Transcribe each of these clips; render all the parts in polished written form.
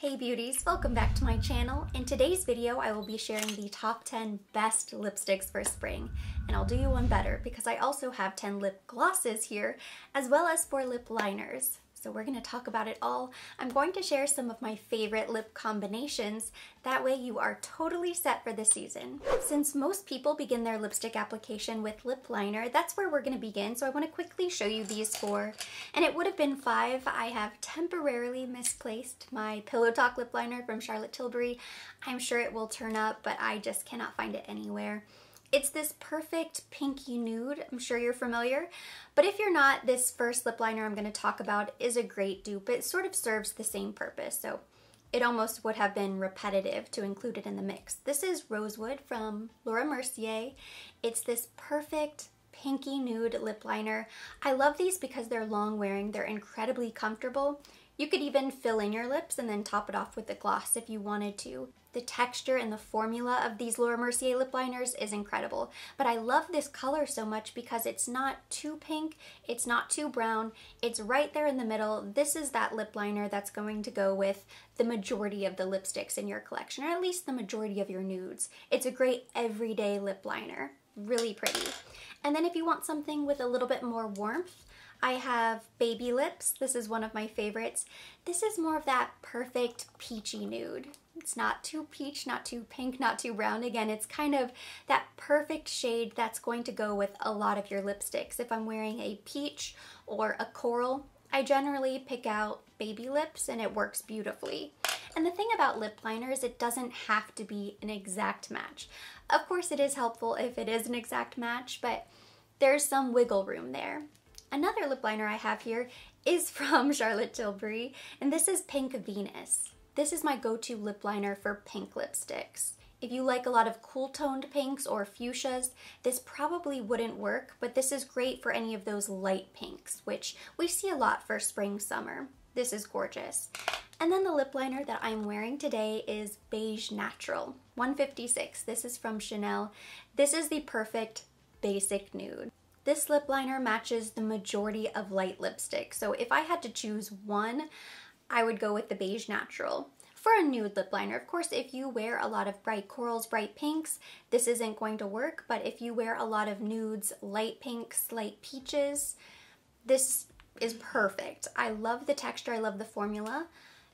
Hey beauties, welcome back to my channel. In today's video, I will be sharing the top 10 best lipsticks for spring. And I'll do you one better because I also have 10 lip glosses here, as well as 4 lip liners. So we're gonna talk about it all. I'm going to share some of my favorite lip combinations. That way you are totally set for the season. Since most people begin their lipstick application with lip liner, that's where we're gonna begin. So I wanna quickly show you these 4. And it would have been 5. I have temporarily misplaced my Pillow Talk lip liner from Charlotte Tilbury. I'm sure it will turn up, but I just cannot find it anywhere. It's this perfect pinky nude. I'm sure you're familiar. But if you're not, this first lip liner I'm going to talk about is a great dupe. It sort of serves the same purpose, so it almost would have been repetitive to include it in the mix. This is Rosewood from Laura Mercier. It's this perfect pinky nude lip liner. I love these because they're long wearing. They're incredibly comfortable. You could even fill in your lips and then top it off with a gloss if you wanted to. The texture and the formula of these Laura Mercier lip liners is incredible. But I love this color so much because it's not too pink, it's not too brown, it's right there in the middle. This is that lip liner that's going to go with the majority of the lipsticks in your collection, or at least the majority of your nudes. It's a great everyday lip liner. Really pretty. And then if you want something with a little bit more warmth, I have Baby Lips. This is one of my favorites. This is more of that perfect peachy nude. It's not too peach, not too pink, not too brown. Again, it's kind of that perfect shade that's going to go with a lot of your lipsticks. If I'm wearing a peach or a coral, I generally pick out Baby Lips and it works beautifully. And the thing about lip liners, it doesn't have to be an exact match. Of course, it is helpful if it is an exact match, but there's some wiggle room there. Another lip liner I have here is from Charlotte Tilbury, and this is Pink Venus. This is my go-to lip liner for pink lipsticks. If you like a lot of cool-toned pinks or fuchsias, this probably wouldn't work, but this is great for any of those light pinks, which we see a lot for spring, summer. This is gorgeous. And then the lip liner that I'm wearing today is Beige Natural, 156. This is from Chanel. This is the perfect basic nude. This lip liner matches the majority of light lipstick, so if I had to choose one, I would go with the Beige Natural. For a nude lip liner, of course, if you wear a lot of bright corals, bright pinks, this isn't going to work, but if you wear a lot of nudes, light pinks, light peaches, this is perfect. I love the texture, I love the formula.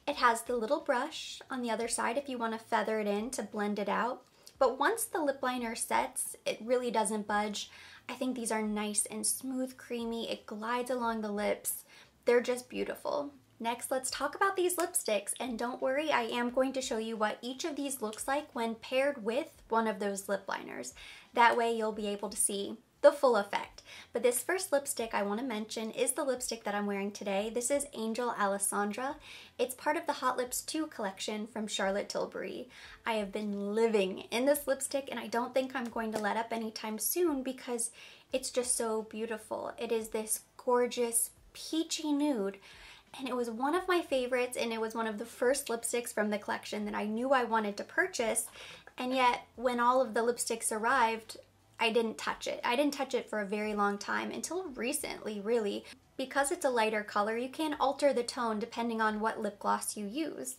It has the little brush on the other side if you want to feather it in to blend it out. But once the lip liner sets, it really doesn't budge. I think these are nice and smooth, creamy. It glides along the lips. They're just beautiful. Next, let's talk about these lipsticks. And don't worry, I am going to show you what each of these looks like when paired with one of those lip liners. That way you'll be able to see the full effect. But this first lipstick I want to mention is the lipstick that I'm wearing today. This is Angel Alessandra. It's part of the Hot Lips 2 collection from Charlotte Tilbury. I have been living in this lipstick and I don't think I'm going to let up anytime soon because it's just so beautiful. It is this gorgeous peachy nude and it was one of my favorites and it was one of the first lipsticks from the collection that I knew I wanted to purchase, and yet when all of the lipsticks arrived, I didn't touch it. I didn't touch it for a very long time, until recently, really. Because it's a lighter color, you can alter the tone depending on what lip gloss you use.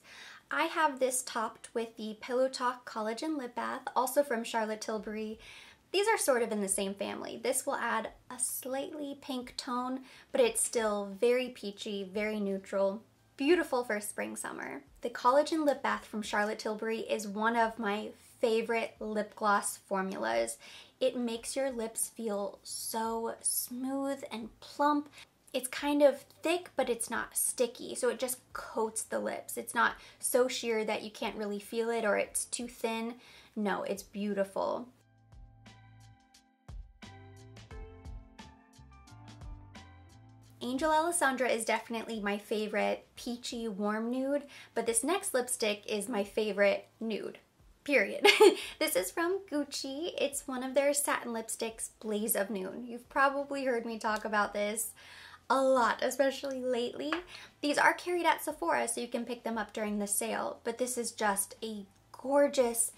I have this topped with the Pillow Talk Collagen Lip Bath, also from Charlotte Tilbury. These are sort of in the same family. This will add a slightly pink tone, but it's still very peachy, very neutral. Beautiful for spring, summer. The Collagen Lip Bath from Charlotte Tilbury is one of my favorite lip gloss formulas. It makes your lips feel so smooth and plump. It's kind of thick, but it's not sticky, so it just coats the lips. It's not so sheer that you can't really feel it or it's too thin. No, it's beautiful. Angel Alessandra is definitely my favorite peachy warm nude, but this next lipstick is my favorite nude. Period. This is from Gucci. It's one of their satin lipsticks, Blaze of Noon. You've probably heard me talk about this a lot, especially lately. These are carried at Sephora, so you can pick them up during the sale, but this is just a gorgeous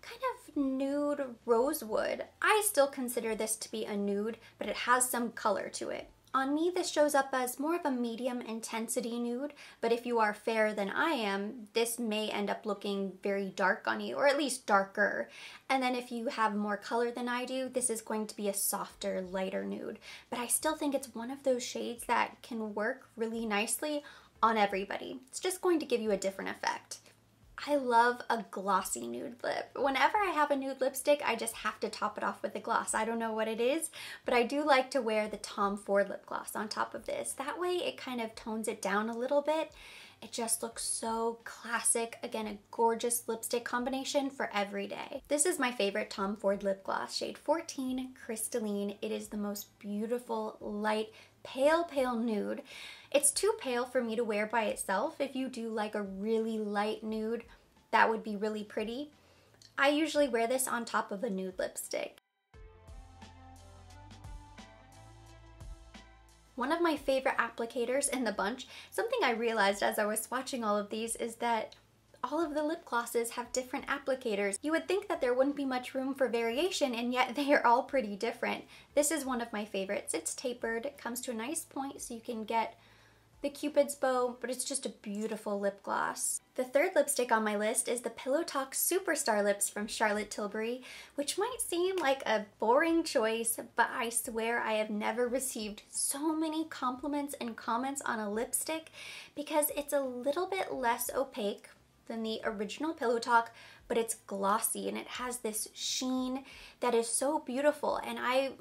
kind of nude rosewood. I still consider this to be a nude, but it has some color to it. On me, this shows up as more of a medium intensity nude, but if you are fairer than I am, this may end up looking very dark on you, or at least darker. And then if you have more color than I do, this is going to be a softer, lighter nude. But I still think it's one of those shades that can work really nicely on everybody. It's just going to give you a different effect. I love a glossy nude lip. Whenever I have a nude lipstick, I just have to top it off with a gloss. I don't know what it is, but I do like to wear the Tom Ford lip gloss on top of this. That way it kind of tones it down a little bit. It just looks so classic. Again, a gorgeous lipstick combination for every day. This is my favorite Tom Ford lip gloss, shade 14, Crystalline. It is the most beautiful, light, pale nude. It's too pale for me to wear by itself. If you do like a really light nude, that would be really pretty. I usually wear this on top of a nude lipstick. One of my favorite applicators in the bunch, something I realized as I was swatching all of these, is that all of the lip glosses have different applicators. You would think that there wouldn't be much room for variation, and yet they are all pretty different. This is one of my favorites. It's tapered, it comes to a nice point so you can get the Cupid's bow, but it's just a beautiful lip gloss. The third lipstick on my list is the Pillow Talk Superstar Lips from Charlotte Tilbury, which might seem like a boring choice, but I swear I have never received so many compliments and comments on a lipstick because it's a little bit less opaque than the original Pillow Talk, but it's glossy and it has this sheen that is so beautiful. And I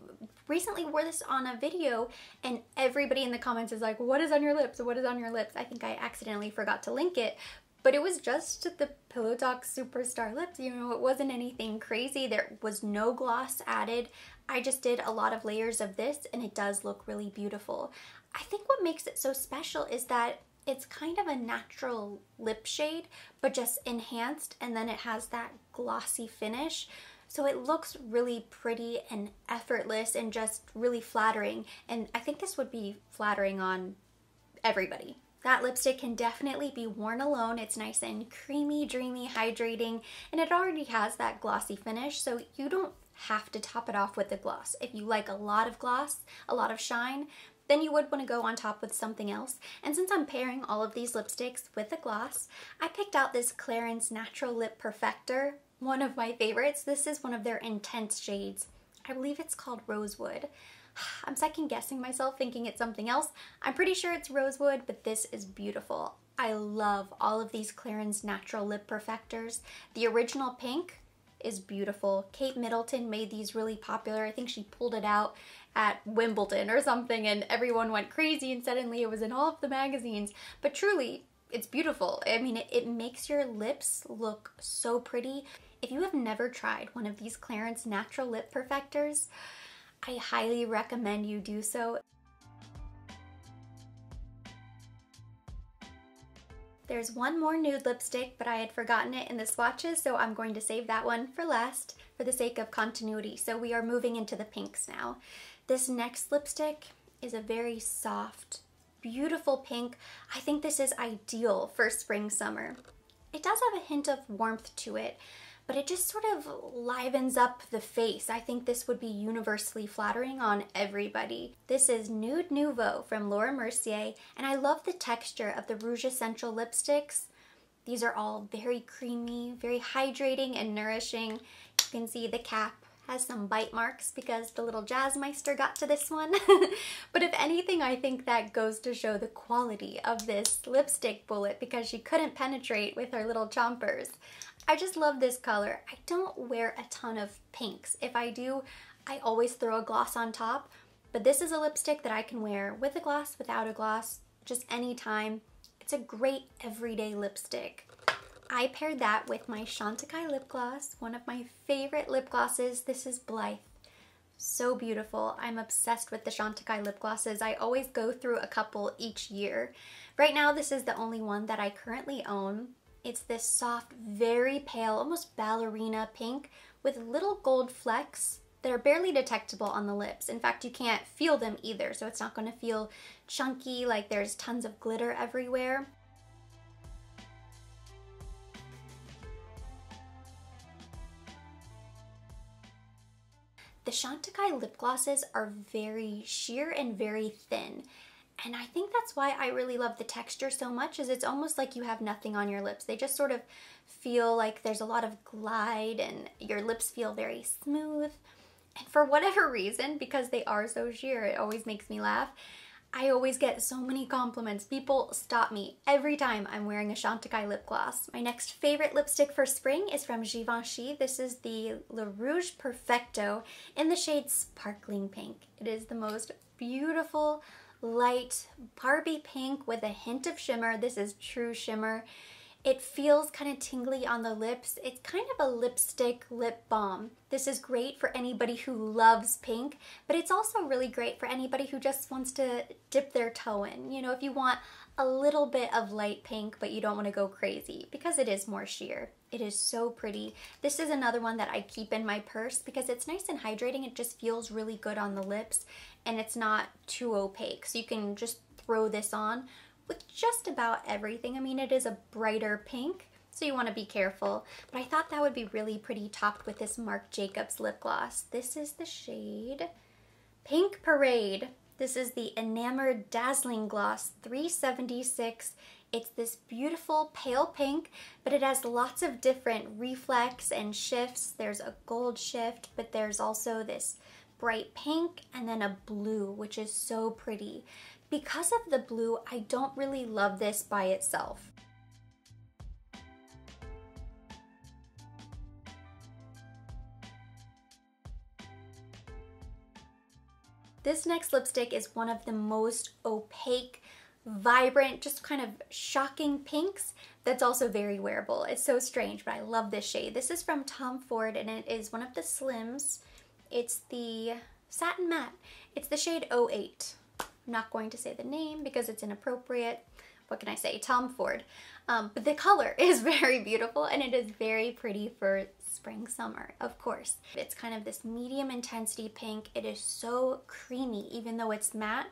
recently wore this on a video and everybody in the comments is like, what is on your lips? What is on your lips? I think I accidentally forgot to link it, but it was just the Pillow Talk Superstar Lips. You know, it wasn't anything crazy. There was no gloss added. I just did a lot of layers of this and it does look really beautiful. I think what makes it so special is that it's kind of a natural lip shade, but just enhanced, and then it has that glossy finish. So it looks really pretty and effortless and just really flattering. And I think this would be flattering on everybody. That lipstick can definitely be worn alone. It's nice and creamy, dreamy, hydrating, and it already has that glossy finish, so you don't have to top it off with a gloss. If you like a lot of gloss, a lot of shine, then you would want to go on top with something else. And since I'm pairing all of these lipsticks with a gloss, I picked out this Clarins Natural Lip Perfector, one of my favorites. This is one of their intense shades. I believe it's called Rosewood. I'm second guessing myself thinking it's something else. I'm pretty sure it's Rosewood, but this is beautiful. I love all of these Clarins Natural Lip Perfectors. The original pink is beautiful. Kate Middleton made these really popular. I think she pulled it out at Wimbledon or something and everyone went crazy and suddenly it was in all of the magazines. But truly, it's beautiful. I mean, it makes your lips look so pretty. If you have never tried one of these Clarins Natural Lip Perfectors, I highly recommend you do so. There's one more nude lipstick, but I had forgotten it in the swatches, so I'm going to save that one for last for the sake of continuity. So we are moving into the pinks now. This next lipstick is a very soft, beautiful pink. I think this is ideal for spring, summer. It does have a hint of warmth to it, but it just sort of livens up the face. I think this would be universally flattering on everybody. This is Nude Nouveau from Laura Mercier, and I love the texture of the Rouge Essential lipsticks. These are all very creamy, very hydrating and nourishing. You can see the cap has some bite marks because the little Jazzmeister got to this one. But if anything, I think that goes to show the quality of this lipstick bullet because she couldn't penetrate with her little chompers. I just love this color. I don't wear a ton of pinks. If I do, I always throw a gloss on top, but this is a lipstick that I can wear with a gloss, without a gloss, just anytime. It's a great everyday lipstick. I paired that with my Chantecaille lip gloss, one of my favorite lip glosses. This is Blythe. So beautiful. I'm obsessed with the Chantecaille lip glosses. I always go through a couple each year. Right now, this is the only one that I currently own. It's this soft, very pale, almost ballerina pink with little gold flecks that are barely detectable on the lips. In fact, you can't feel them either, so it's not going to feel chunky like there's tons of glitter everywhere. The Chantecaille lip glosses are very sheer and very thin. And I think that's why I really love the texture so much, is it's almost like you have nothing on your lips. They just sort of feel like there's a lot of glide and your lips feel very smooth. And for whatever reason, because they are so sheer, it always makes me laugh. I always get so many compliments. People stop me every time I'm wearing a Chantecaille lip gloss. My next favorite lipstick for spring is from Givenchy. This is the Le Rouge Perfecto in the shade Sparkling Pink. It is the most beautiful, light Barbie pink with a hint of shimmer. This is true shimmer. It feels kind of tingly on the lips. It's kind of a lipstick lip balm. This is great for anybody who loves pink, but it's also really great for anybody who just wants to dip their toe in. You know, if you want a little bit of light pink, but you don't want to go crazy, because it is more sheer. It is so pretty. This is another one that I keep in my purse because it's nice and hydrating. It just feels really good on the lips and it's not too opaque. So you can just throw this on with just about everything. I mean, it is a brighter pink, so you want to be careful. But I thought that would be really pretty topped with this Marc Jacobs lip gloss. This is the shade Pink Parade. This is the Enamored Dazzling Gloss 376. It's this beautiful pale pink, but it has lots of different reflex and shifts. There's a gold shift, but there's also this bright pink and then a blue, which is so pretty. Because of the blue, I don't really love this by itself. This next lipstick is one of the most opaque, vibrant, just kind of shocking pinks that's also very wearable. It's so strange, but I love this shade. This is from Tom Ford and it is one of the slims. It's the Satin Matte. It's the shade 08. I'm not going to say the name because it's inappropriate. What can I say? Tom Ford. But the color is very beautiful and it is very pretty for spring, summer, of course. It's kind of this medium intensity pink. It is so creamy even though it's matte.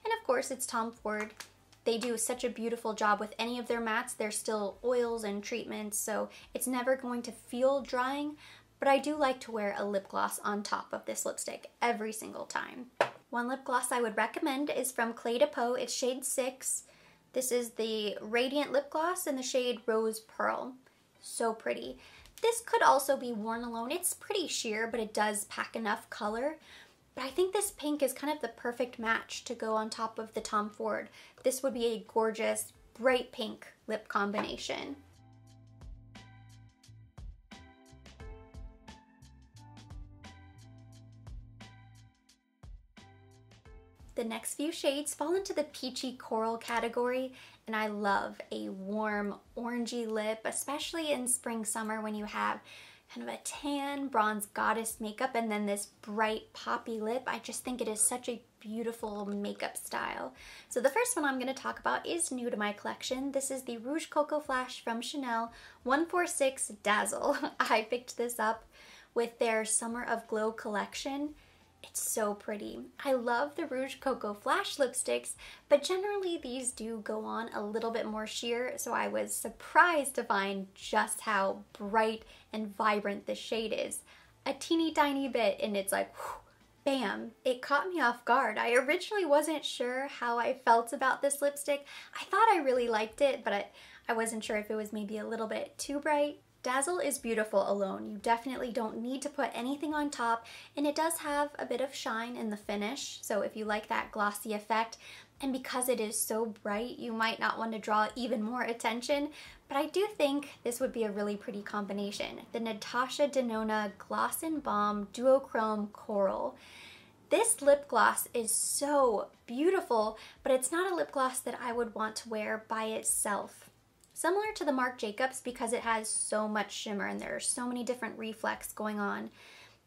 And of course it's Tom Ford. They do such a beautiful job with any of their mattes. There's still oils and treatments, so it's never going to feel drying. But I do like to wear a lip gloss on top of this lipstick every single time. One lip gloss I would recommend is from Clé de Peau. It's shade 6. This is the Radiant Lip Gloss in the shade Rose Pearl. So pretty. This could also be worn alone. It's pretty sheer, but it does pack enough color. But I think this pink is kind of the perfect match to go on top of the Tom Ford. This would be a gorgeous, bright pink lip combination. The next few shades fall into the peachy coral category, and I love a warm orangey lip, especially in spring summer when you have kind of a tan bronze goddess makeup and then this bright poppy lip. I just think it is such a beautiful makeup style. So the first one I'm going to talk about is new to my collection. This is the Rouge Coco Flash from Chanel 146 Dazzle. I picked this up with their Summer of Glow collection. It's so pretty. I love the Rouge Coco Flash lipsticks, but generally these do go on a little bit more sheer, so I was surprised to find just how bright and vibrant this shade is. A teeny tiny bit and it's like, whew, bam. It caught me off guard. I originally wasn't sure how I felt about this lipstick. I thought I really liked it, but I wasn't sure if it was maybe a little bit too bright. Dazzle is beautiful alone. You definitely don't need to put anything on top, and it does have a bit of shine in the finish, so if you like that glossy effect, and because it is so bright, you might not want to draw even more attention, but I do think this would be a really pretty combination. The Natasha Denona Gloss and Balm Duochrome Coral. This lip gloss is so beautiful, but it's not a lip gloss that I would want to wear by itself. Similar to the Marc Jacobs because it has so much shimmer and there are so many different reflex going on.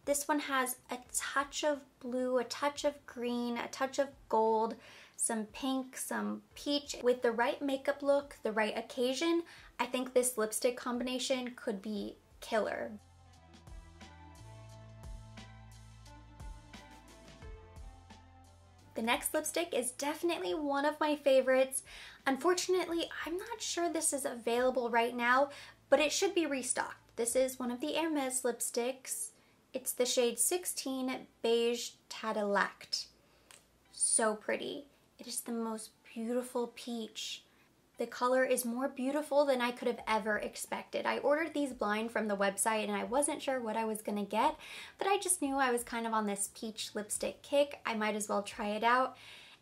This one has a touch of blue, a touch of green, a touch of gold, some pink, some peach. With the right makeup look, the right occasion, I think this lipstick combination could be killer. The next lipstick is definitely one of my favorites. Unfortunately, I'm not sure this is available right now, but it should be restocked. This is one of the Hermes lipsticks. It's the shade 16 Beige Tadalekt. So pretty. It is the most beautiful peach. The color is more beautiful than I could have ever expected. I ordered these blind from the website and I wasn't sure what I was gonna get, but I just knew I was kind of on this peach lipstick kick. I might as well try it out.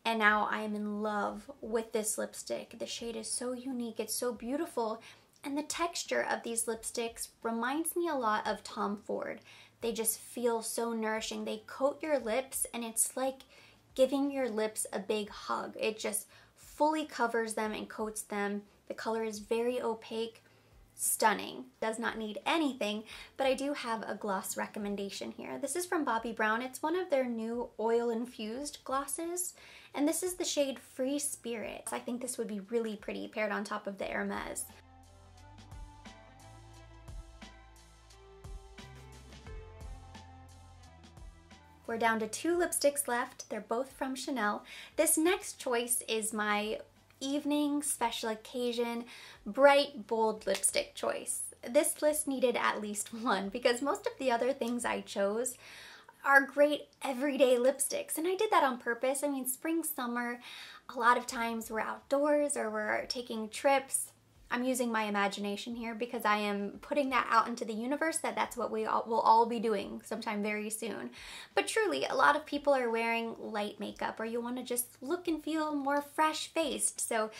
And now I am in love with this lipstick. The shade is so unique, it's so beautiful, and the texture of these lipsticks reminds me a lot of Tom Ford. They just feel so nourishing. They coat your lips and it's like giving your lips a big hug. It just fully covers them and coats them. The color is very opaque, stunning. Does not need anything, but I do have a gloss recommendation here. This is from Bobbi Brown. It's one of their new oil-infused glosses, and this is the shade Free Spirit. I think this would be really pretty paired on top of the Hermes. We're down to 2 lipsticks left. They're both from Chanel. This next choice is my evening special occasion bright bold lipstick choice. This list needed at least one because most of the other things I chose are great everyday lipsticks, and I did that on purpose. I mean, spring, summer, a lot of times we're outdoors or we're taking trips. I'm using my imagination here because I am putting that out into the universe that that's what we will all be doing sometime very soon. But truly, a lot of people are wearing light makeup or you want to just look and feel more fresh-faced. So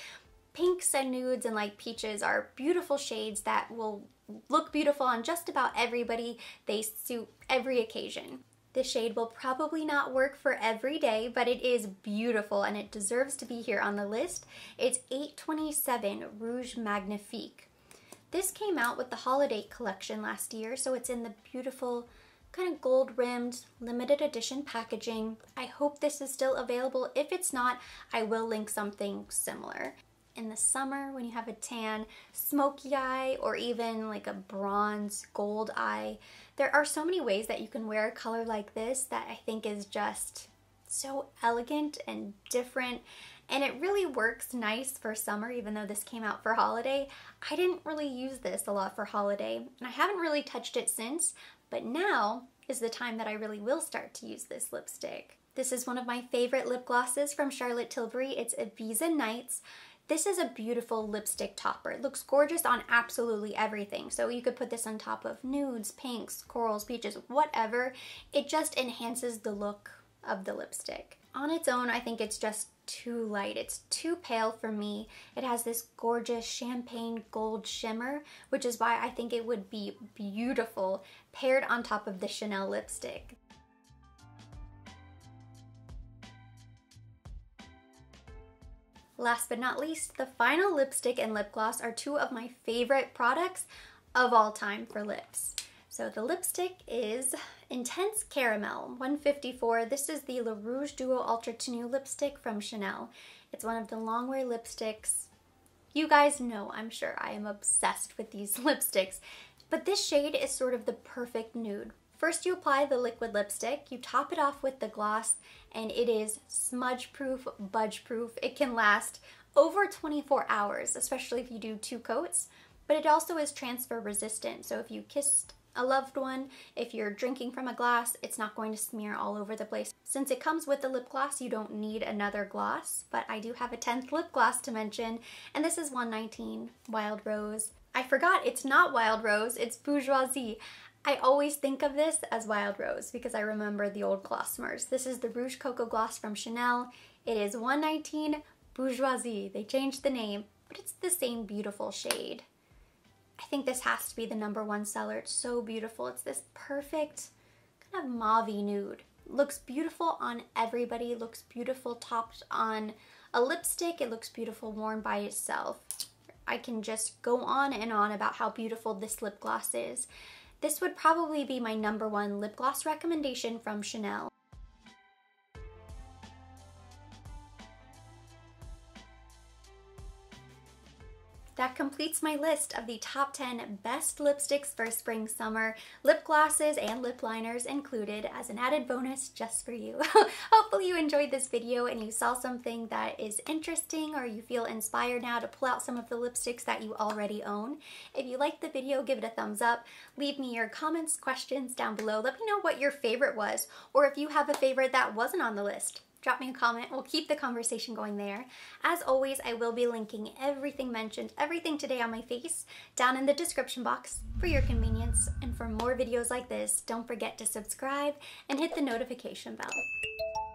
pinks and nudes and light peaches are beautiful shades that will look beautiful on just about everybody. They suit every occasion. This shade will probably not work for every day, but it is beautiful and it deserves to be here on the list. It's 827 Rouge Magnifique. This came out with the holiday collection last year, so it's in the beautiful kind of gold-rimmed limited edition packaging. I hope this is still available. If it's not, I will link something similar. In the summer, when you have a tan, smoky eye, or even like a bronze gold eye, there are so many ways that you can wear a color like this that I think is just so elegant and different, and it really works nice for summer. Even though this came out for holiday, I didn't really use this a lot for holiday, and I haven't really touched it since, but now is the time that I really will start to use this lipstick. This is one of my favorite lip glosses from Charlotte Tilbury. It's Ibiza Nights. This is a beautiful lipstick topper. It looks gorgeous on absolutely everything. So you could put this on top of nudes, pinks, corals, peaches, whatever. It just enhances the look of the lipstick. On its own, I think it's just too light. It's too pale for me. It has this gorgeous champagne gold shimmer, which is why I think it would be beautiful paired on top of the Chanel lipstick. Last but not least, the final lipstick and lip gloss are 2 of my favorite products of all time for lips. So the lipstick is Intense Caramel 154. This is the Le Rouge Duo Ultra Tenue lipstick from Chanel. It's one of the longwear lipsticks. You guys know, I'm sure, I am obsessed with these lipsticks, but this shade is sort of the perfect nude. First you apply the liquid lipstick, you top it off with the gloss, and it is smudge proof, budge proof. It can last over 24 hours, especially if you do 2 coats, but it also is transfer resistant. So if you kissed a loved one, if you're drinking from a glass, it's not going to smear all over the place. Since it comes with the lip gloss, you don't need another gloss, but I do have a 10th lip gloss to mention, and this is 119 Wild Rose. I forgot it's not Wild Rose, it's Bourgeoisie. I always think of this as Wild Rose because I remember the old Glossomers. This is the Rouge Cocoa Gloss from Chanel. It is 119 Bourgeoisie. They changed the name, but it's the same beautiful shade. I think this has to be the #1 seller. It's so beautiful. It's this perfect kind of mauve-y nude. Looks beautiful on everybody. Looks beautiful topped on a lipstick. It looks beautiful worn by itself. I can just go on and on about how beautiful this lip gloss is. This would probably be my #1 lip gloss recommendation from Chanel. that completes my list of the top 10 best lipsticks for spring summer, lip glosses and lip liners included as an added bonus just for you. Hopefully you enjoyed this video and you saw something that is interesting, or you feel inspired now to pull out some of the lipsticks that you already own. If you liked the video, give it a thumbs up. Leave me your comments, questions down below. Let me know what your favorite was, or if you have a favorite that wasn't on the list. Drop me a comment. We'll keep the conversation going there. As always, I will be linking everything mentioned, everything today on my face, down in the description box for your convenience. And for more videos like this, don't forget to subscribe and hit the notification bell.